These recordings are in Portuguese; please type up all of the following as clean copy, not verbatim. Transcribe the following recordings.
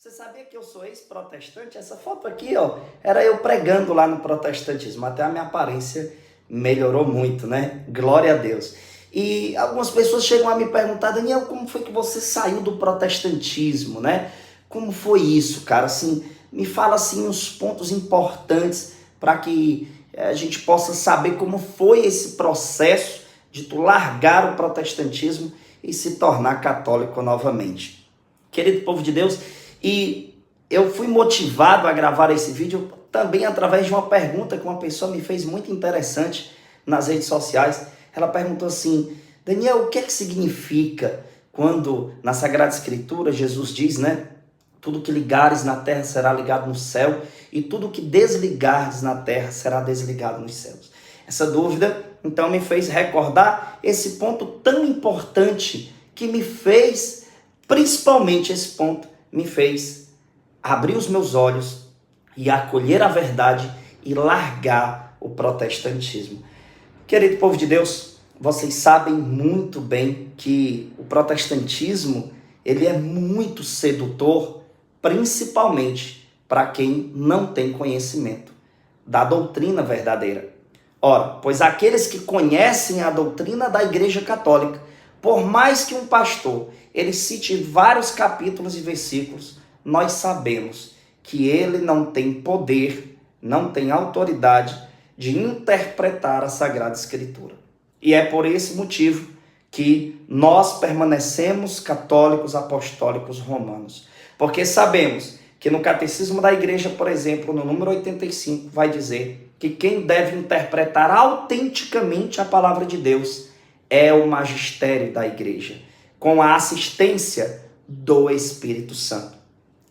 Você sabia que eu sou ex-protestante? Essa foto aqui, ó, era eu pregando lá no protestantismo. Até a minha aparência melhorou muito, né? Glória a Deus. E algumas pessoas chegam a me perguntar: Daniel, como foi que você saiu do protestantismo, né? Como foi isso, cara? Assim, me fala assim os pontos importantes para que a gente possa saber como foi esse processo de tu largar o protestantismo e se tornar católico novamente. Querido povo de Deus, e eu fui motivado a gravar esse vídeo também através de uma pergunta que uma pessoa me fez muito interessante nas redes sociais. Ela perguntou assim: Daniel, o que é que significa quando na Sagrada Escritura Jesus diz, né? Tudo que ligares na terra será ligado no céu e tudo que desligares na terra será desligado nos céus. Essa dúvida, então, me fez recordar esse ponto tão importante que me fez, principalmente esse ponto, me fez abrir os meus olhos e acolher a verdade e largar o protestantismo. Querido povo de Deus, vocês sabem muito bem que o protestantismo ele é muito sedutor, principalmente para quem não tem conhecimento da doutrina verdadeira. Ora, pois aqueles que conhecem a doutrina da Igreja Católica, por mais que um pastor ele cite vários capítulos e versículos, nós sabemos que ele não tem poder, não tem autoridade de interpretar a Sagrada Escritura. E é por esse motivo que nós permanecemos católicos apostólicos romanos. Porque sabemos que no Catecismo da Igreja, por exemplo, no número 85, vai dizer que quem deve interpretar autenticamente a palavra de Deus é o magistério da Igreja, com a assistência do Espírito Santo.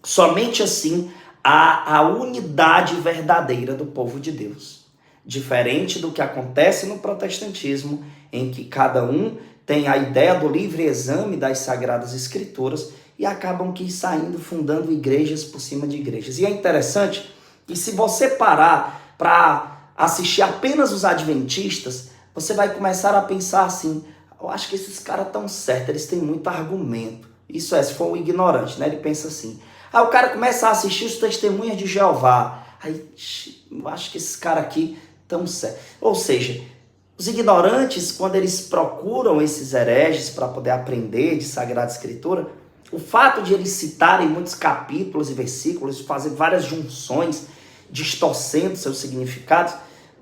Somente assim há a unidade verdadeira do povo de Deus. Diferente do que acontece no protestantismo, em que cada um tem a ideia do livre exame das Sagradas Escrituras e acabam que saindo, fundando igrejas por cima de igrejas. E é interessante que se você parar para assistir apenas os adventistas, você vai começar a pensar assim: eu acho que esses caras estão certos, eles têm muito argumento. Isso é, se for um ignorante, né? Ele pensa assim. Aí o cara começa a assistir os testemunhas de Jeová. Aí, eu acho que esses caras aqui estão certos. Ou seja, os ignorantes, quando eles procuram esses hereges para poder aprender de Sagrada Escritura, o fato de eles citarem muitos capítulos e versículos, fazer várias junções, distorcendo seus significados,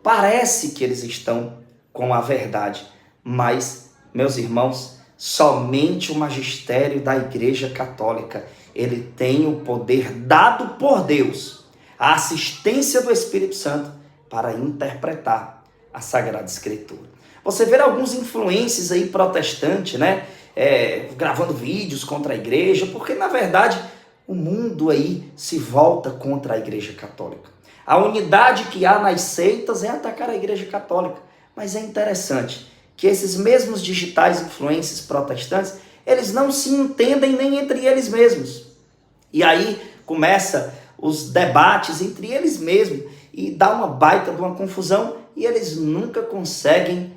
parece que eles estão com a verdade. Mas, meus irmãos, somente o magistério da Igreja Católica, ele tem o poder dado por Deus, a assistência do Espírito Santo para interpretar a Sagrada Escritura. Você vê alguns influencers aí protestantes, né? Gravando vídeos contra a igreja, porque na verdade o mundo aí se volta contra a Igreja Católica. A unidade que há nas seitas é atacar a Igreja Católica. Mas é interessante que esses mesmos digitais influencers protestantes, eles não se entendem nem entre eles mesmos. E aí começa os debates entre eles mesmos e dá uma baita de uma confusão e eles nunca conseguem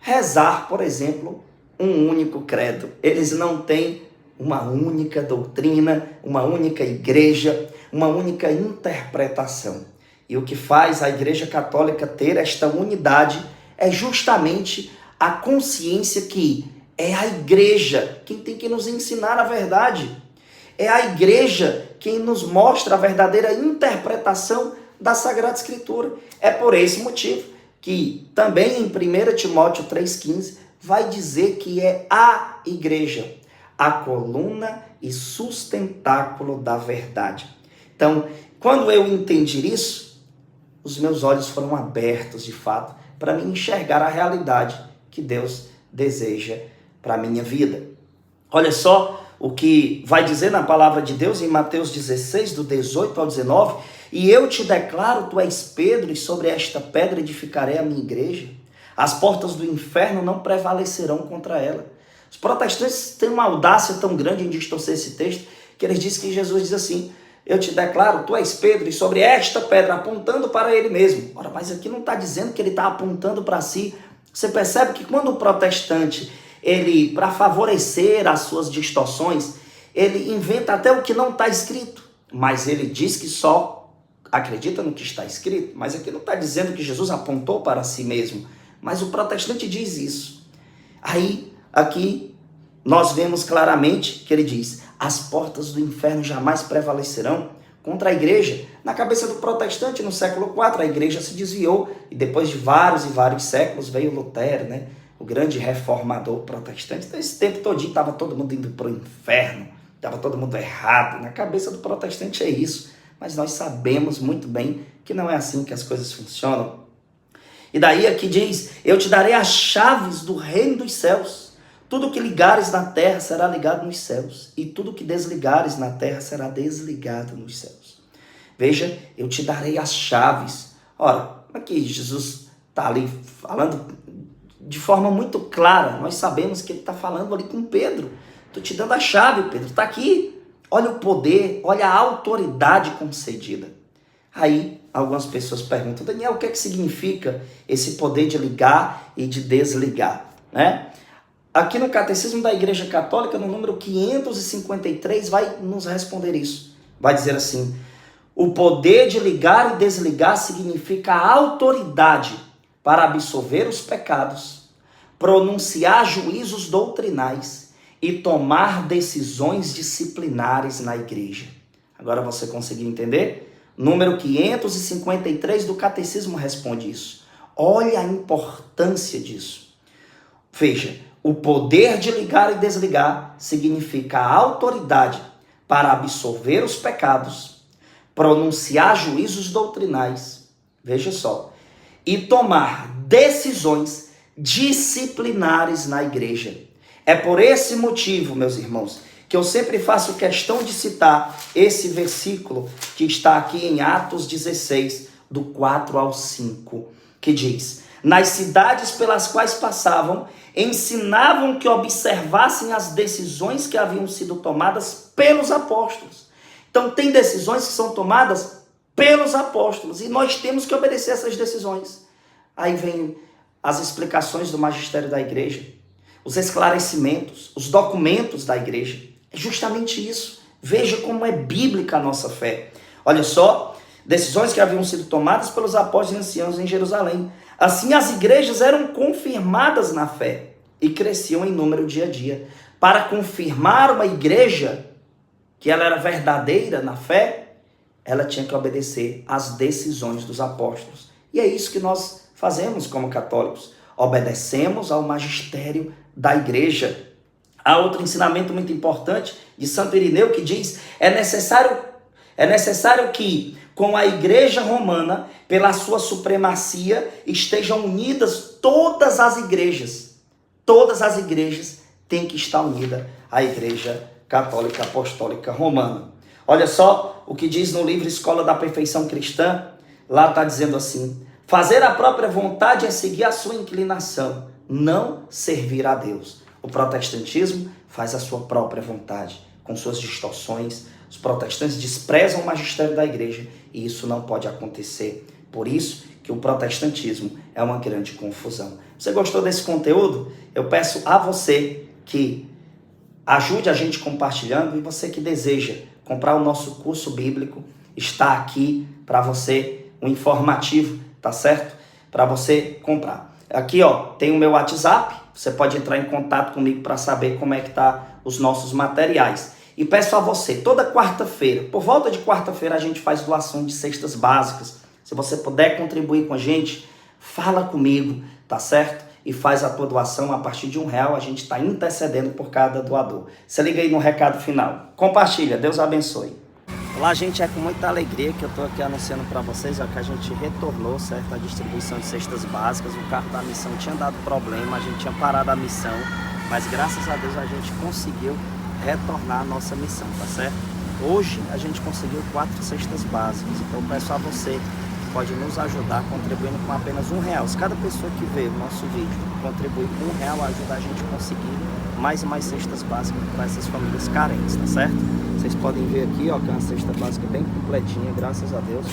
rezar, por exemplo, um único credo. Eles não têm uma única doutrina, uma única igreja, uma única interpretação. E o que faz a Igreja Católica ter esta unidade é justamente a consciência que é a igreja quem tem que nos ensinar a verdade. É a igreja quem nos mostra a verdadeira interpretação da Sagrada Escritura. É por esse motivo que também em 1 Timóteo 3,15 vai dizer que é a igreja, a coluna e sustentáculo da verdade. Então, quando eu entendi isso, os meus olhos foram abertos de fato para me enxergar a realidade que Deus deseja para a minha vida. Olha só o que vai dizer na palavra de Deus em Mateus 16, do 18 ao 19. E eu te declaro, tu és Pedro, e sobre esta pedra edificarei a minha igreja. As portas do inferno não prevalecerão contra ela. Os protestantes têm uma audácia tão grande em distorcer esse texto, que eles dizem que Jesus diz assim: eu te declaro, tu és Pedro, e sobre esta pedra, apontando para ele mesmo. Ora, mas aqui não está dizendo que ele está apontando para si. Você percebe que quando o protestante, ele, para favorecer as suas distorções, ele inventa até o que não está escrito. mas ele diz que só acredita no que está escrito. Mas aqui não está dizendo que Jesus apontou para si mesmo, mas o protestante diz isso. Aí, aqui, nós vemos claramente que ele diz: as portas do inferno jamais prevalecerão contra a igreja. Na cabeça do protestante, no século IV, a igreja se desviou, e depois de vários e vários séculos veio Lutero, né? O grande reformador protestante. Então, esse tempo todinho estava todo mundo indo para o inferno, estava todo mundo errado. Na cabeça do protestante é isso, mas nós sabemos muito bem que não é assim que as coisas funcionam. E daí aqui diz: eu te darei as chaves do reino dos céus. Tudo que ligares na terra será ligado nos céus, e tudo que desligares na terra será desligado nos céus. Veja, eu te darei as chaves. Ora, aqui Jesus está ali falando de forma muito clara. Nós sabemos que ele está falando ali com Pedro. Estou te dando a chave, Pedro, está aqui. Olha o poder, olha a autoridade concedida. Aí, algumas pessoas perguntam: Daniel, o que é que significa esse poder de ligar e de desligar, né? Aqui no Catecismo da Igreja Católica, no número 553, vai nos responder isso. Vai dizer assim: o poder de ligar e desligar significa a autoridade para absolver os pecados, pronunciar juízos doutrinais e tomar decisões disciplinares na igreja. Agora você conseguiu entender? Número 553 do Catecismo responde isso. Olha a importância disso. Veja, o poder de ligar e desligar significa a autoridade para absolver os pecados, pronunciar juízos doutrinais, veja só, e tomar decisões disciplinares na igreja. É por esse motivo, meus irmãos, que eu sempre faço questão de citar esse versículo que está aqui em Atos 16, do 4 ao 5, que diz: nas cidades pelas quais passavam, ensinavam que observassem as decisões que haviam sido tomadas pelos apóstolos. Então, tem decisões que são tomadas pelos apóstolos e nós temos que obedecer essas decisões. Aí vem as explicações do magistério da igreja, os esclarecimentos, os documentos da igreja. É justamente isso. Veja como é bíblica a nossa fé. Olha só, decisões que haviam sido tomadas pelos apóstolos e anciãos em Jerusalém. Assim, as igrejas eram confirmadas na fé e cresciam em número dia a dia. Para confirmar uma igreja que ela era verdadeira na fé, ela tinha que obedecer às decisões dos apóstolos. E é isso que nós fazemos como católicos. Obedecemos ao magistério da igreja. Há outro ensinamento muito importante de Santo Irineu que diz: é necessário que com a igreja romana, pela sua supremacia, estejam unidas todas as igrejas. Todas as igrejas têm que estar unidas à igreja católica apostólica romana. Olha só o que diz no livro Escola da Perfeição Cristã. Lá está dizendo assim: fazer a própria vontade é seguir a sua inclinação, não servir a Deus. O protestantismo faz a sua própria vontade, com suas distorções. Os protestantes desprezam o magistério da igreja e isso não pode acontecer. Por isso que o protestantismo é uma grande confusão. Você gostou desse conteúdo? Eu peço a você que ajude a gente compartilhando, e você que deseja comprar o nosso curso bíblico, está aqui para você, um informativo, tá certo? Para você comprar. Aqui, ó, tem o meu WhatsApp, você pode entrar em contato comigo para saber como é que tá os nossos materiais. E peço a você, toda quarta-feira, por volta de quarta-feira, a gente faz doação de cestas básicas. Se você puder contribuir com a gente, fala comigo, tá certo? E faz a tua doação a partir de R$1, a gente está intercedendo por cada doador. Você liga aí no recado final. Compartilha, Deus abençoe. Olá, gente, é com muita alegria que eu estou aqui anunciando para vocês, ó, que a gente retornou, certo, a distribuição de cestas básicas. O carro da missão tinha dado problema, a gente tinha parado a missão, mas graças a Deus a gente conseguiu retornar a nossa missão, tá certo? Hoje a gente conseguiu 4 cestas básicas, então eu peço a você, pode nos ajudar contribuindo com apenas R$1. Se cada pessoa que vê o nosso vídeo contribuir com R$1, ajuda a gente a conseguir mais e mais cestas básicas para essas famílias carentes, tá certo? Vocês podem ver aqui, ó, que é uma cesta básica bem completinha, graças a Deus.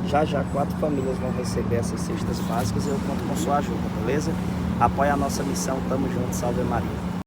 Já 4 famílias vão receber essas cestas básicas e eu conto com sua ajuda, beleza? Apoie a nossa missão, tamo junto, salve Maria.